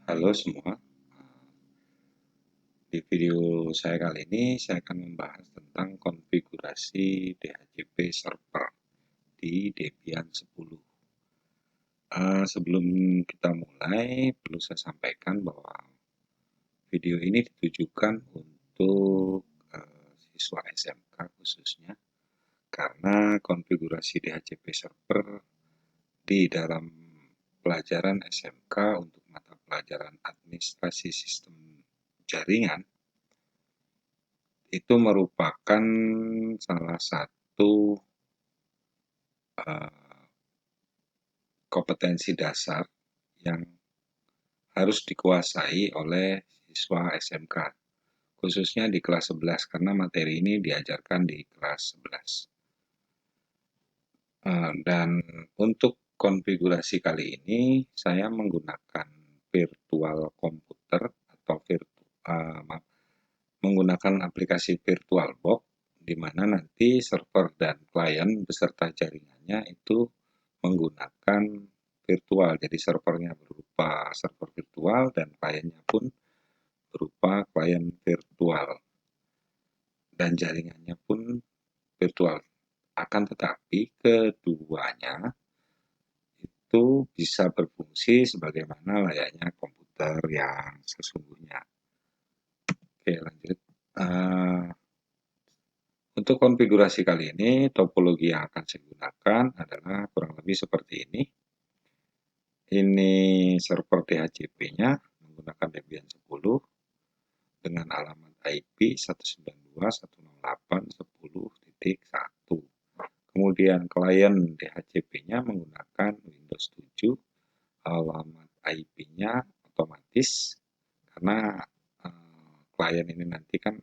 Halo semua, di video saya kali ini saya akan membahas tentang konfigurasi DHCP server di Debian 10. Sebelum kita mulai, perlu saya sampaikan bahwa video ini ditujukan untuk siswa SMK khususnya, karena konfigurasi DHCP server di dalam pelajaran SMK untuk mata pelajaran administrasi sistem jaringan itu merupakan salah satu kompetensi dasar yang harus dikuasai oleh siswa SMK, khususnya di kelas 11, karena materi ini diajarkan di kelas 11. Dan untuk konfigurasi kali ini, saya menggunakan virtual komputer atau menggunakan aplikasi VirtualBox, di mana nanti server dan klien beserta jaringannya itu menggunakan virtual. Jadi servernya berupa server virtual dan kliennya pun berupa klien virtual. Dan jaringannya pun virtual. Akan tetapi keduanya itu bisa berfungsi sebagaimana layaknya komputer yang sesungguhnya. Oke, lanjut. Untuk konfigurasi kali ini, topologi yang akan saya gunakan adalah kurang lebih seperti ini. Ini server DHCP-nya menggunakan Debian 10 dengan alamat IP 192.168.10.1. Kemudian klien DHCP-nya menggunakan Windows 7, alamat IP-nya otomatis karena klien ini nanti kan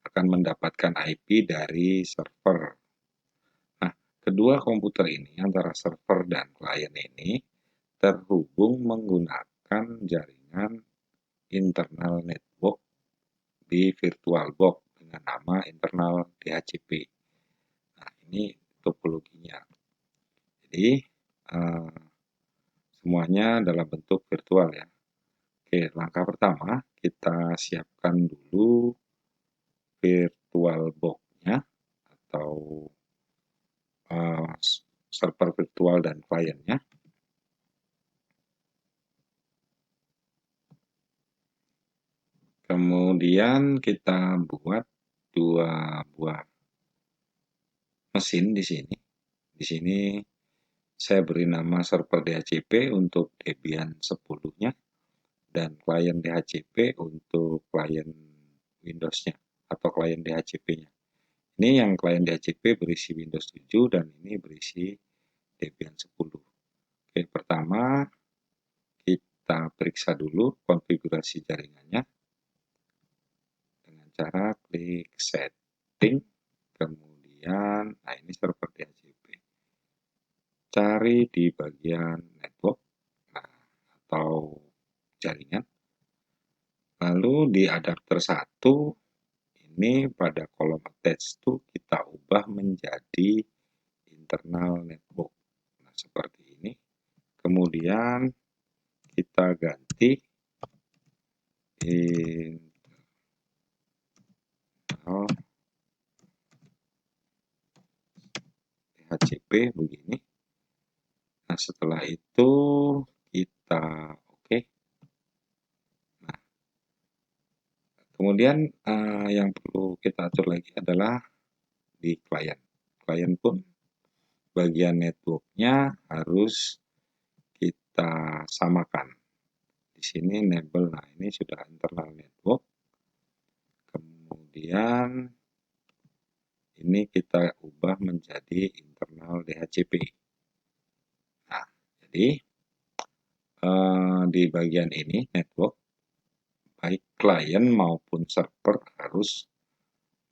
akan mendapatkan IP dari server. Nah, kedua komputer ini antara server dan klien ini terhubung menggunakan jaringan internal network di VirtualBox dengan nama internal DHCP. Nah, ini topologinya. Jadi, semuanya dalam bentuk virtual ya. Oke, langkah pertama kita siapkan dulu VirtualBox-nya atau server virtual dan kliennya. Kemudian kita buat dua buah mesin di sini. Di sini saya beri nama server DHCP untuk Debian 10-nya dan klien DHCP untuk klien Windows-nya atau klien DHCP-nya. Ini yang klien DHCP berisi Windows 7 dan ini berisi Debian 10. Oke, pertama kita periksa dulu konfigurasi jaringannya dengan cara klik setting, kemudian nah ini server DHCP. Cari di bagian network atau jaringan. Lalu di adapter 1 ini pada kolom attach to kita ubah menjadi internal network. Nah, seperti ini. Kemudian kita ganti internal DHCP begini. Nah, setelah itu kita oke. Nah, kemudian yang perlu kita atur lagi adalah di klien. Klien pun bagian networknya harus kita samakan. Di sini enable, nah ini sudah internal network. Kemudian ini kita ubah menjadi internal DHCP. Nah, jadi di bagian ini network, baik klien maupun server harus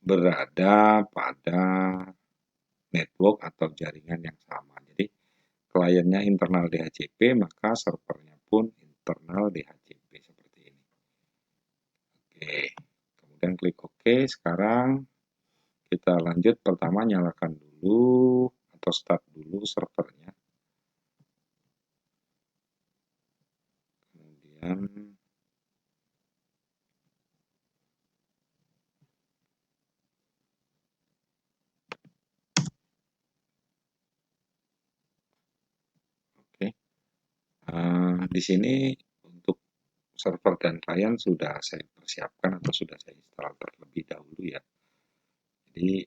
berada pada network atau jaringan yang sama. Jadi kliennya internal DHCP, maka servernya pun internal DHCP seperti ini. Oke, kemudian klik OK. Sekarang kita lanjut, pertama nyalakan dulu atau start dulu servernya. Kemudian Di sini untuk server dan klien sudah saya persiapkan atau sudah saya install terlebih dahulu ya. Jadi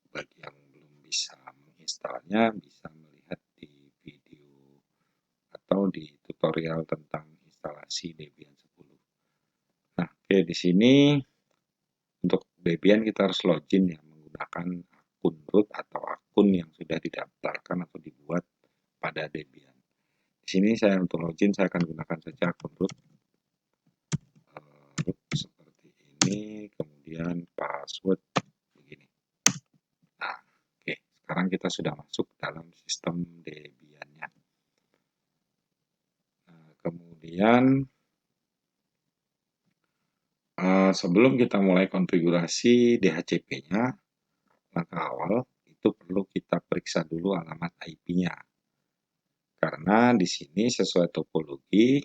bagi yang belum bisa menginstalnya bisa melihat di video atau di tutorial tentang instalasi Debian 10. Nah, oke, di sini untuk Debian kita harus login ya menggunakan akun root atau akun yang sudah didaftarkan atau dibuat pada Debian. Di sini saya untuk login saya akan gunakan saja akun root, root seperti ini, kemudian password begini. Nah, oke, sekarang kita sudah masuk dalam sistem Debian-nya. Nah, kemudian sebelum kita mulai konfigurasi DHCP-nya, langkah awal itu perlu kita periksa dulu alamat IP-nya. Karena di sini sesuai topologi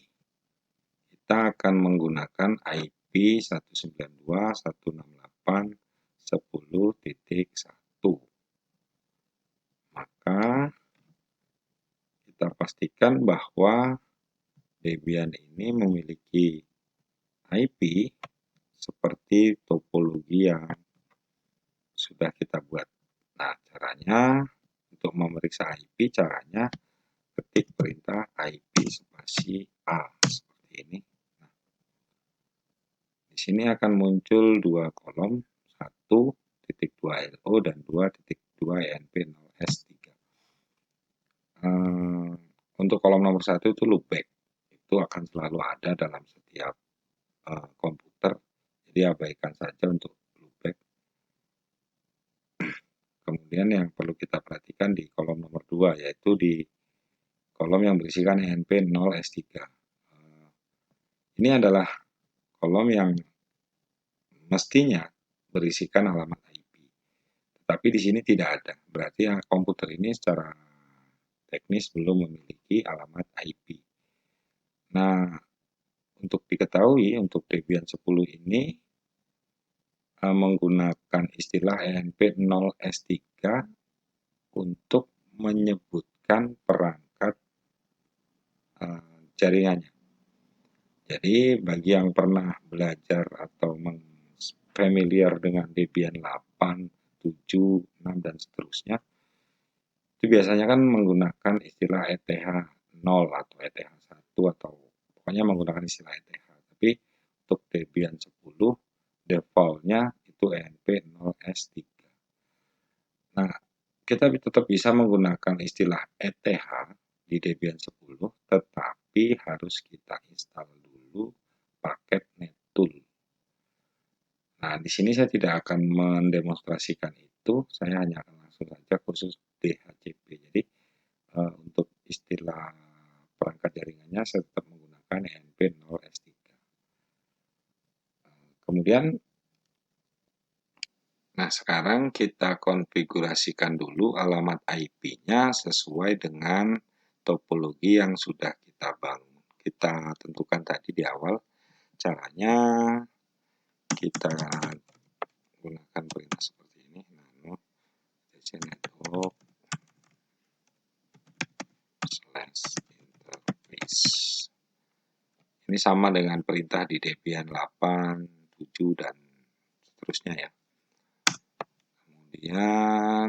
kita akan menggunakan IP 192.168.10.1. Maka kita pastikan bahwa Debian ini memiliki IP seperti topologi yang sudah kita buat. Nah, caranya untuk memeriksa IP, caranya ketik perintah IP spasi A seperti ini. Nah, di sini akan muncul dua kolom, 1.2LO dan 2.2ENP0S3. Untuk kolom nomor 1 itu loopback, itu akan selalu ada dalam setiap komputer, jadi abaikan saja untuk loopback. Kemudian yang perlu kita perhatikan di kolom nomor 2, yaitu di kolom yang berisikan ENP0S3. Ini adalah kolom yang mestinya berisikan alamat IP. Tetapi di sini tidak ada. Berarti komputer ini secara teknis belum memiliki alamat IP. Nah, untuk diketahui untuk Debian 10 ini menggunakan istilah ENP0S3 untuk menyebutkan perangkat jaringannya. Jadi bagi yang pernah belajar atau familiar dengan Debian 8, 7, 6 dan seterusnya, itu biasanya kan menggunakan istilah ETH0 atau ETH1 atau pokoknya menggunakan istilah ETH. Tapi untuk Debian 10 defaultnya itu ENP0S3. Nah, kita tetap bisa menggunakan istilah ETH di Debian 10, tetapi harus kita install dulu paket NetTool. Nah, di sini saya tidak akan mendemonstrasikan itu, saya hanya akan langsung saja khusus DHCP. Jadi, untuk istilah perangkat jaringannya saya tetap menggunakan ENP0S3. Kemudian, nah sekarang kita konfigurasikan dulu alamat IP-nya sesuai dengan topologi yang sudah kita bangun. Kita tentukan tadi di awal. Caranya kita gunakan perintah seperti ini, nano network /interface. Ini sama dengan perintah di Debian 8, 7 dan seterusnya ya. Kemudian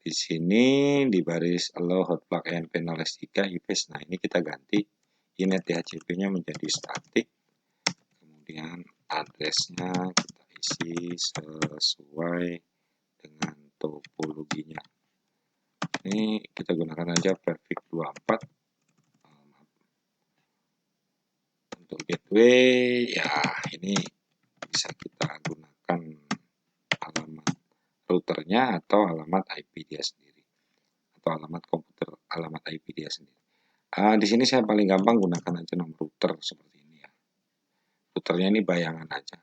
di sini di baris allow hotplug ENP0S3 IPS. Nah, ini kita ganti init DHCP-nya menjadi static. Kemudian address-nya kita isi sesuai dengan topologinya. Ini kita gunakan aja prefix 24. Untuk gateway ya ini bisa kita gunakan alamat routernya atau alamat IP dia sendiri atau alamat komputer, alamat IP dia sendiri. Di sini saya paling gampang gunakan aja nomor router seperti ini ya. Routernya ini bayangan aja.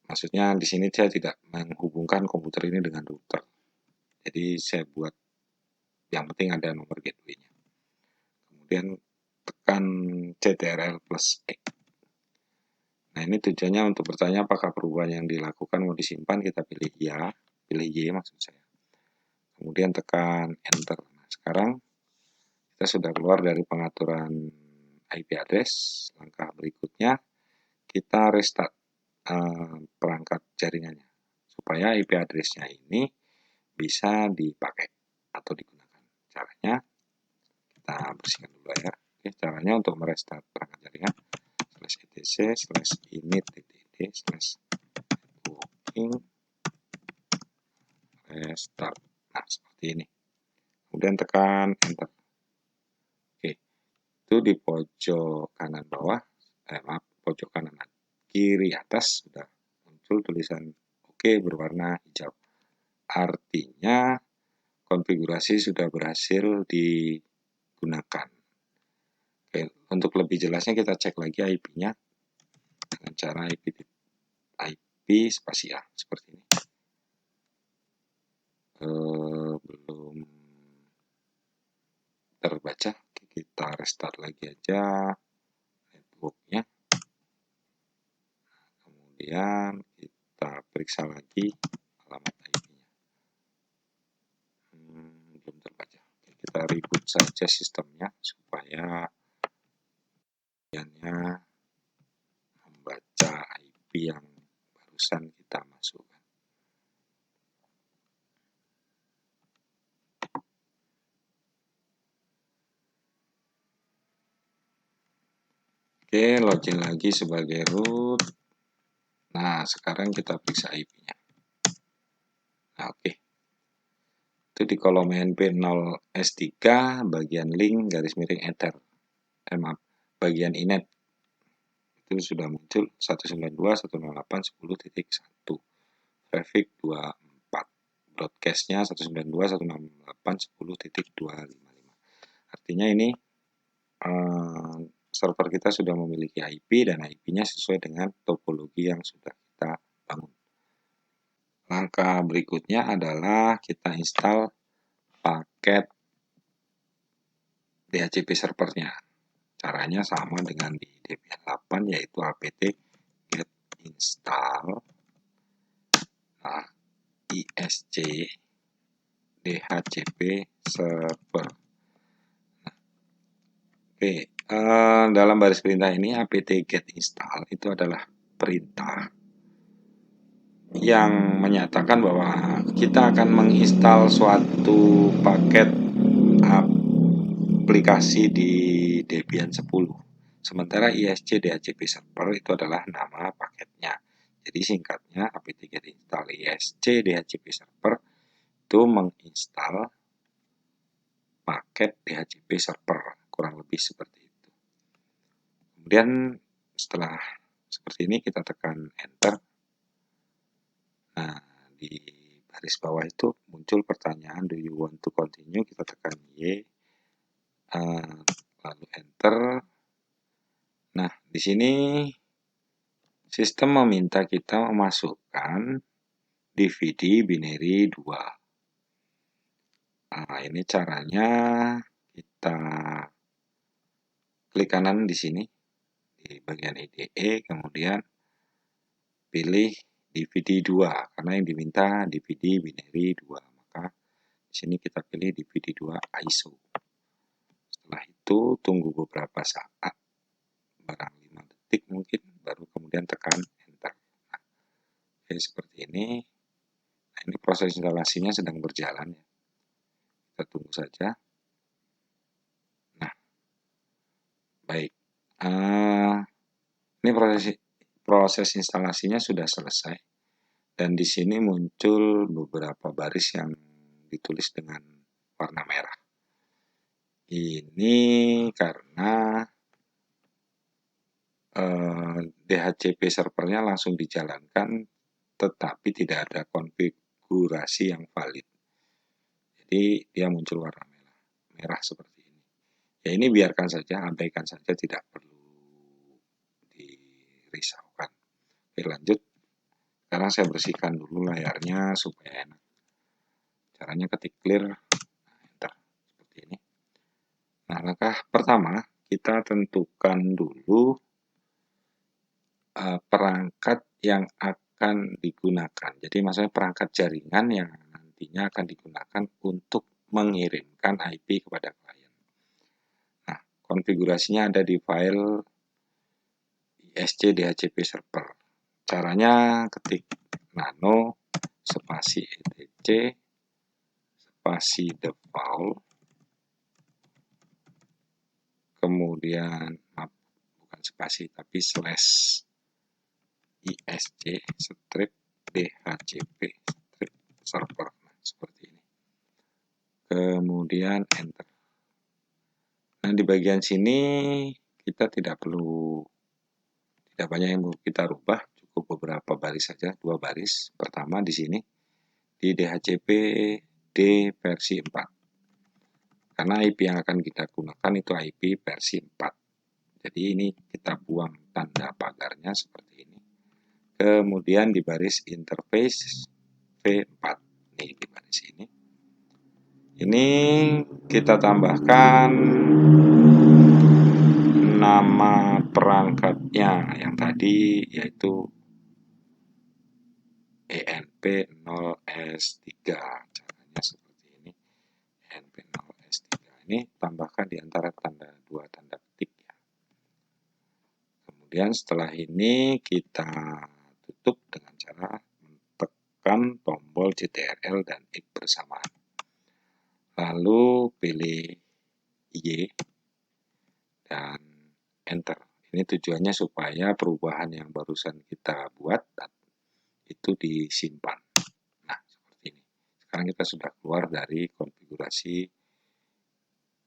Maksudnya di sini saya tidak menghubungkan komputer ini dengan router. Jadi saya buat yang penting ada nomor gateway-nya. Kemudian tekan CTRL plus X. Nah, ini tujuannya untuk bertanya apakah perubahan yang dilakukan mau disimpan, kita pilih ya, pilih Y maksud saya. Kemudian tekan enter. Nah, sekarang kita sudah keluar dari pengaturan IP address. Langkah berikutnya kita restart perangkat jaringannya supaya IP address-nya ini bisa dipakai atau digunakan. Caranya kita bersihkan dulu ya. Oke, caranya untuk merestart perangkat jaringan /etc/init.id/networking restart. Nah, seperti ini. Kemudian tekan enter. Oke, itu di pojok kanan bawah, pojok kanan kiri atas sudah muncul tulisan oke berwarna hijau. Artinya konfigurasi sudah berhasil digunakan. Oke, untuk lebih jelasnya kita cek lagi IP-nya dengan cara IP spasi A seperti ini. Belum terbaca, kita restart lagi aja networknya. Kemudian kita periksa lagi alamat IP-nya. Belum terbaca. Oke, kita reboot saja sistemnya supaya membaca IP yang barusan kita masukkan. Oke, login lagi sebagai root. Nah, sekarang kita periksa IP-nya. Nah, oke. Itu di kolom NP0S3 bagian link _ether. Bagian inet itu sudah muncul 192.168.10.1. Traffic 24. Broadcast-nya 192.168.10.255. Artinya ini server kita sudah memiliki IP dan IP-nya sesuai dengan topologi yang sudah kita bangun. Langkah berikutnya adalah kita install paket DHCP servernya. Caranya sama dengan di Debian 8, yaitu apt get install isc dhcp server. Oke, dalam baris perintah ini apt get install itu adalah perintah yang menyatakan bahwa kita akan menginstal suatu paket aplikasi di Debian 10. Sementara isc dhcp server itu adalah nama paketnya. Jadi singkatnya apt get install isc dhcp server itu menginstal paket dhcp server, kurang lebih seperti itu. Kemudian setelah seperti ini kita tekan enter. Nah, di baris bawah itu muncul pertanyaan do you want to continue, kita tekan Y, lalu enter. Nah, di sini sistem meminta kita memasukkan DVD binary 2. Nah, ini caranya kita klik kanan di sini di bagian IDE, kemudian pilih DVD 2 karena yang diminta DVD binary 2. Maka di sini kita pilih DVD 2 ISO. Setelah itu tunggu beberapa saat, barang 5 detik mungkin, baru kemudian tekan enter. Nah, oke, seperti ini. Nah, ini proses instalasinya sedang berjalan ya. Kita tunggu saja. Nah, baik. Ini proses instalasinya sudah selesai. Dan di sini muncul beberapa baris yang ditulis dengan warna merah. Ini karena DHCP servernya langsung dijalankan, tetapi tidak ada konfigurasi yang valid. Jadi dia muncul warna merah seperti ini. Ya ini biarkan saja, abaikan saja, tidak perlu dirisaukan. Oke, lanjut. Sekarang saya bersihkan dulu layarnya supaya enak. Caranya ketik clear, enter, seperti ini. Nah, langkah pertama kita tentukan dulu perangkat yang akan digunakan. Jadi maksudnya perangkat jaringan yang nantinya akan digunakan untuk mengirimkan IP kepada klien. Nah, konfigurasinya ada di file ISC DHCP server. Caranya ketik nano spasi etc spasi default, kemudian bukan spasi tapi slash ISC strip DHCP strip server. Nah, seperti ini. Kemudian enter. Nah, di bagian sini kita tidak banyak yang perlu kita rubah, cukup beberapa baris saja, 2 baris. Pertama di sini di DHCP D versi 4. Karena IP yang akan kita gunakan itu IP versi 4. Jadi ini kita buang tanda pagarnya seperti ini. Kemudian di baris interface V4. Nih di baris ini. Ini kita tambahkan nama perangkatnya yang tadi yaitu ENP0S3. Caranya seperti ini. ENP0S3 ini tambahkan di antara dua tanda petik ya. Kemudian setelah ini kita tutup dengan cara tekan tombol CTRL dan X bersamaan. Lalu pilih Y dan enter. Ini tujuannya supaya perubahan yang barusan kita buat itu disimpan. Nah, seperti ini. Sekarang kita sudah keluar dari konfigurasi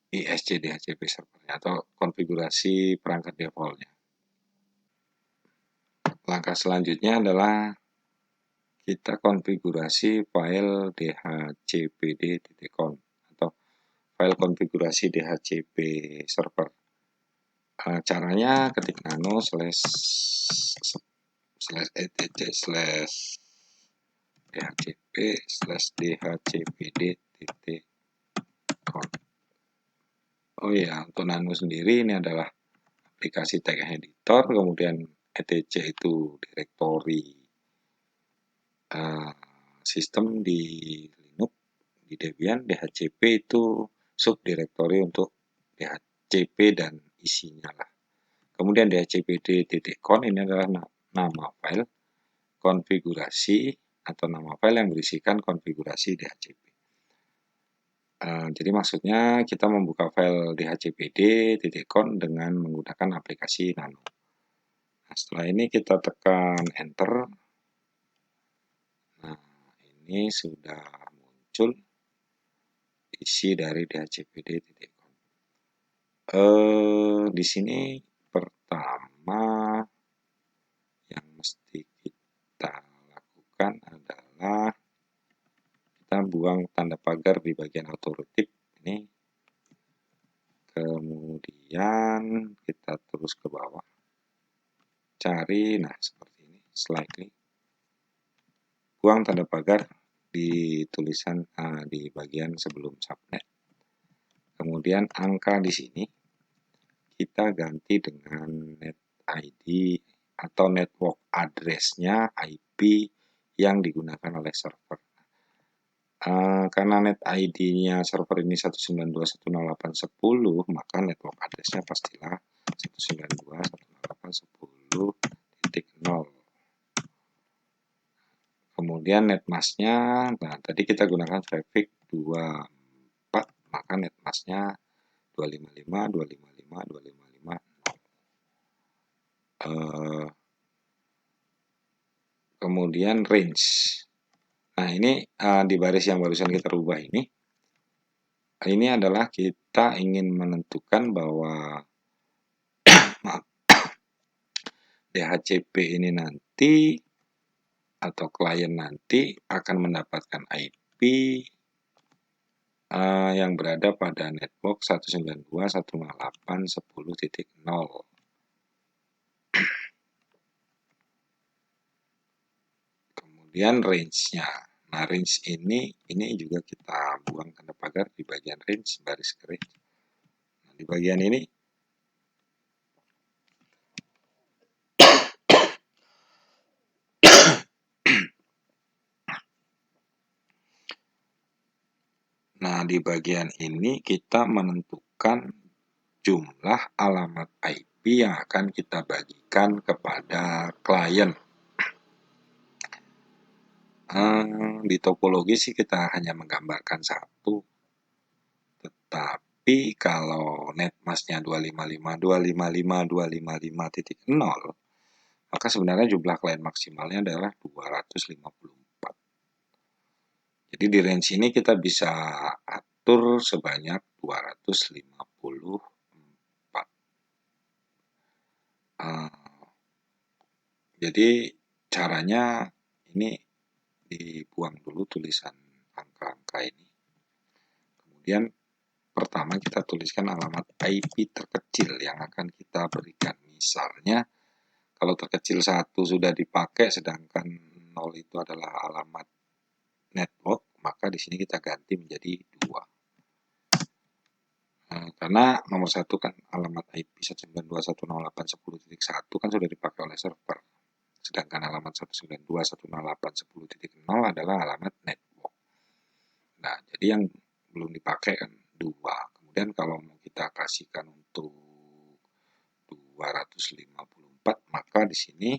ISC DHCP servernya atau konfigurasi perangkat defaultnya. Langkah selanjutnya adalah kita konfigurasi file dhcpd.conf atau file konfigurasi DHCP server. Caranya ketik nano slash etc slash dhcp slash dhcpd.conf. Oh ya, untuk nano sendiri ini adalah aplikasi tag editor, kemudian etc itu direktori sistem di Linux, di Debian, DHCP itu subdirektori untuk DHCP dan isinya lah. Kemudian dhcpd.conf ini adalah nama file konfigurasi atau nama file yang berisikan konfigurasi DHCP. Jadi maksudnya kita membuka file dhcpd.conf dengan menggunakan aplikasi nano. Nah, setelah ini kita tekan enter. Nah, ini sudah muncul isi dari dhcpd.conf. Di sini pertama yang mesti kita lakukan adalah kita buang tanda pagar di bagian authoritative ini. Kemudian kita terus ke bawah. Cari, nah seperti ini, slightly. Buang tanda pagar di tulisan di bagian sebelum subnet. Kemudian angka di sini kita ganti dengan net ID atau network address-nya IP yang digunakan oleh server. Karena net ID-nya server ini 192.168.10, maka network address-nya pastilah 192.168.10.0. Kemudian netmask-nya, nah tadi kita gunakan traffic 24, maka netmask-nya 255.255.255.0. Kemudian range. Nah ini di baris yang barusan kita rubah ini adalah kita ingin menentukan bahwa DHCP ini nanti atau klien nanti akan mendapatkan IP yang berada pada network 192.168.10.0. Kemudian range-nya. Nah, range ini juga kita buang tanda pagar di bagian range baris kering. Nah, di bagian ini Nah, di bagian ini kita menentukan jumlah alamat IP yang akan kita bagikan kepada klien. Di topologi sih kita hanya menggambarkan satu, tetapi kalau netmasknya 255.255.255.0, maka sebenarnya jumlah klien maksimalnya adalah 254. Jadi di range ini kita bisa atur sebanyak 254. Jadi caranya ini dibuang dulu tulisan angka-angka ini. Kemudian pertama kita tuliskan alamat IP terkecil yang akan kita berikan. Misalnya kalau terkecil 1 sudah dipakai sedangkan 0 itu adalah alamat network, maka di sini kita ganti menjadi 2. Karena nomor 1 kan alamat IP 192.168.10.1 kan sudah dipakai oleh server. Sedangkan alamat 192.168.10.0 adalah alamat network. Nah, jadi yang belum dipakai kan 2. Kemudian kalau mau kita kasihkan untuk 254, maka di sini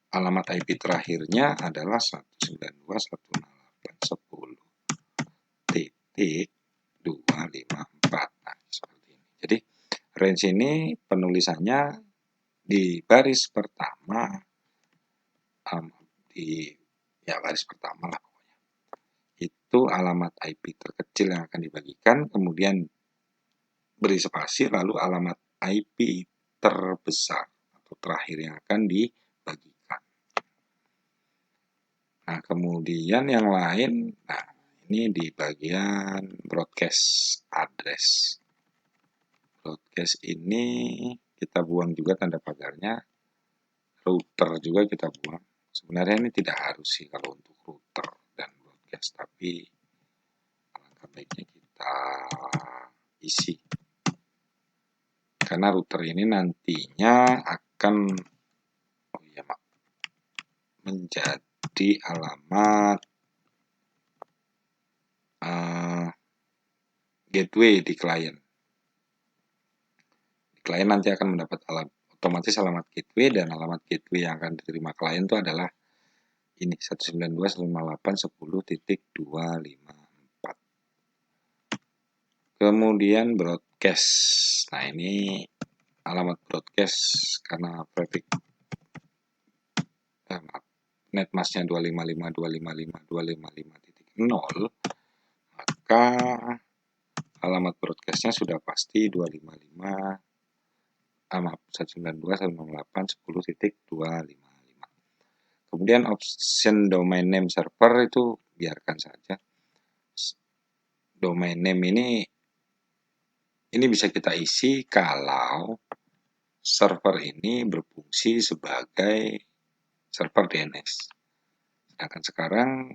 alamat IP terakhirnya adalah 192.168.10.254. Nah, seperti ini. Jadi range ini penulisannya di baris pertama, baris pertama lah pokoknya. Itu alamat IP terkecil yang akan dibagikan, kemudian beri spasi, lalu alamat IP terbesar atau terakhir yang akan dibagikan. Nah, kemudian yang lain, nah ini di bagian broadcast address. Broadcast ini kita buang juga tanda pagarnya, router juga kita buang. Sebenarnya ini tidak harus sih kalau untuk router dan broadcast, tapi alangkah baiknya kita isi. Karena router ini nantinya akan menjadi alamat gateway di klien. Klien nanti akan mendapat otomatis alamat gateway, dan alamat gateway yang akan diterima klien itu adalah ini 192.168.10.254. Kemudian broadcast. Nah, ini alamat broadcast karena prefix netmasknya 255.255.255.0, maka alamat broadcastnya sudah pasti 192.168.10.255. Kemudian option domain name server itu biarkan saja. Domain name ini bisa kita isi kalau server ini berfungsi sebagai server DNS. Sedangkan sekarang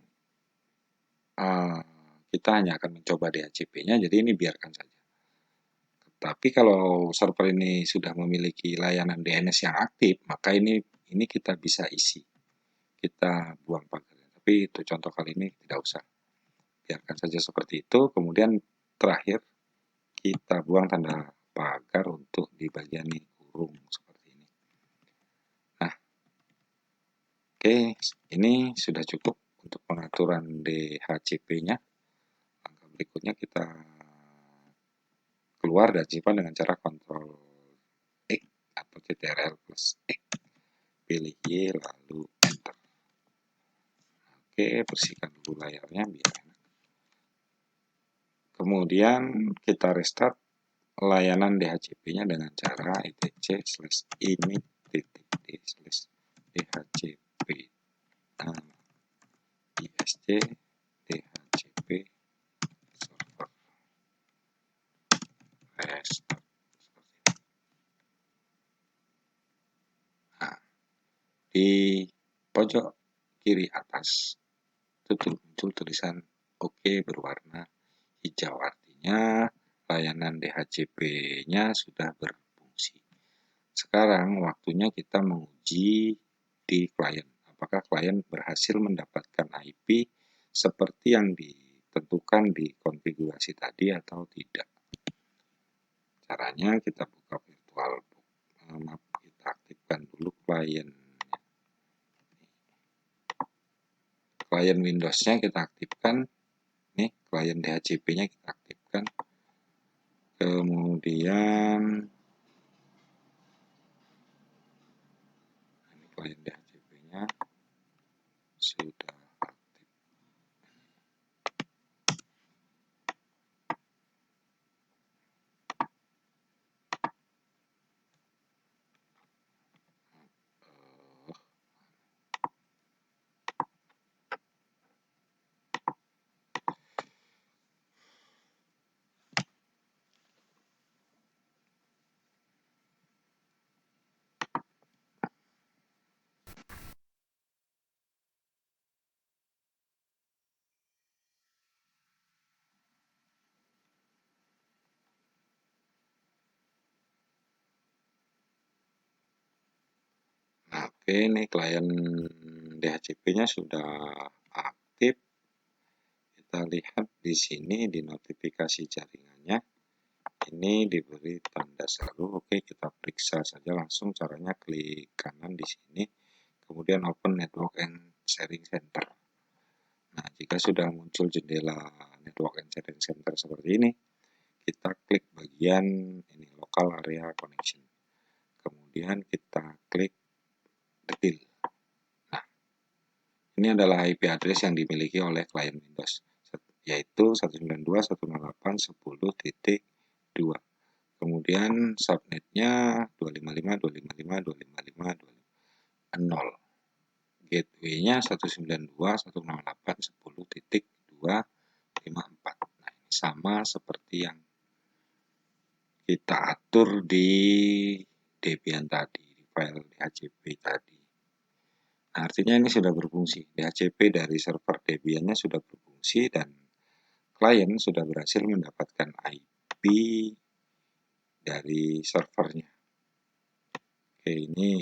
kita hanya akan mencoba DHCP-nya, jadi ini biarkan saja. Tapi kalau server ini sudah memiliki layanan DNS yang aktif, maka ini kita bisa isi. Kita buang pagarnya. Tapi itu contoh kali ini tidak usah. Biarkan saja seperti itu. Kemudian terakhir kita buang tanda pagar untuk di bagian ini, kurung seperti ini. Nah, oke, ini sudah cukup untuk pengaturan DHCP-nya. Langkah berikutnya kita keluar dan simpan dengan cara Ctrl X atau Ctrl plus X. Pilih Y lalu Enter. Oke, bersihkan dulu layarnya biar enak. Kemudian kita restart layanan DHCP-nya dengan cara etc/init.d/dhcp isc dhcp server restart. Nah, di pojok kiri atas itu muncul tulisan OK berwarna hijau, artinya layanan DHCP-nya sudah berfungsi. Sekarang waktunya kita menguji di klien. Apakah klien berhasil mendapatkan IP seperti yang ditentukan di konfigurasi tadi atau tidak. Caranya kita buka VirtualBox, kita aktifkan dulu klien Windows-nya kita aktifkan, nih klien DHCP-nya kita aktifkan, kemudian ini klien DHCP-nya sudah aktif. Nah, oke, ini klien DHCP-nya sudah aktif. Kita lihat di sini di notifikasi jaringannya, ini diberi tanda seru. Oke, kita periksa saja langsung caranya, klik kanan di sini, kemudian open network and sharing center. Nah, jika sudah muncul jendela network and sharing center seperti ini, kita klik bagian ini local area connection. Kemudian kita klik detail. Nah, ini adalah IP address yang dimiliki oleh klien Windows, yaitu 192.168.10.2. Kemudian subnetnya 255.255.255.0. Gateway-nya 192.168.10.254. Nah, ini sama seperti yang kita atur di Debian tadi, di file DHCP tadi. Nah, artinya ini sudah berfungsi. DHCP dari server Debian-nya sudah berfungsi dan klien sudah berhasil mendapatkan IP dari servernya. Oke, ini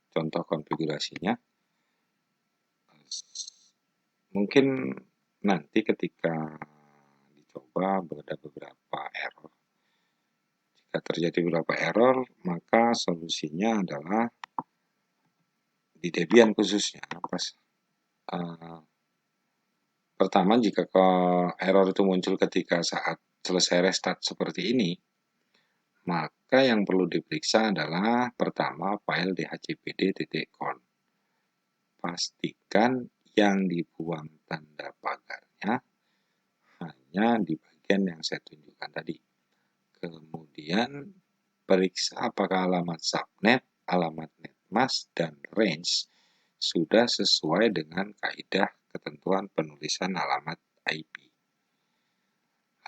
contoh konfigurasinya. Mungkin nanti ketika dicoba ada beberapa error. Jika terjadi beberapa error, maka solusinya adalah di Debian khususnya. Pertama, jika error itu muncul ketika saat selesai restart seperti ini, maka yang perlu diperiksa adalah pertama file dhcpd.conf. Pastikan yang dibuang tanda pagarnya hanya di bagian yang saya tunjukkan tadi. Kemudian periksa apakah alamat subnet, alamat netmask, dan range sudah sesuai dengan kaidah ketentuan penulisan alamat IP.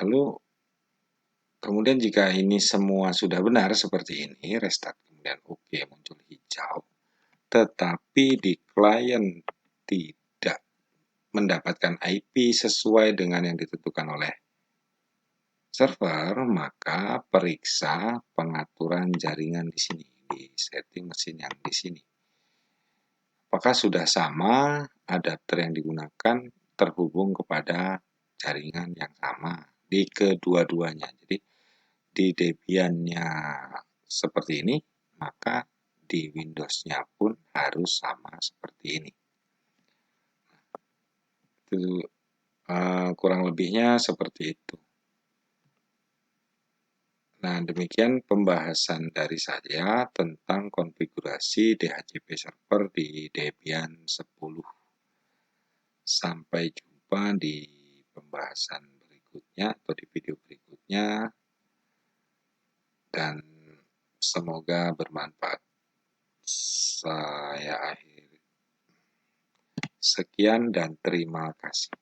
Lalu kemudian jika ini semua sudah benar seperti ini, restart kemudian oke, muncul hijau, tetapi di klien tidak mendapatkan IP sesuai dengan yang ditentukan oleh server, maka periksa pengaturan jaringan di sini, di setting mesin yang di sini. Apakah sudah sama adapter yang digunakan terhubung kepada jaringan yang sama di kedua-duanya. Jadi di Debian-nya seperti ini, maka di Windows-nya pun harus sama seperti ini. Itu kurang lebihnya seperti itu. Nah, demikian pembahasan dari saya tentang konfigurasi DHCP server di Debian 10. Sampai jumpa di pembahasan berikutnya atau di video berikutnya, dan semoga bermanfaat. Saya akhiri. Sekian dan terima kasih.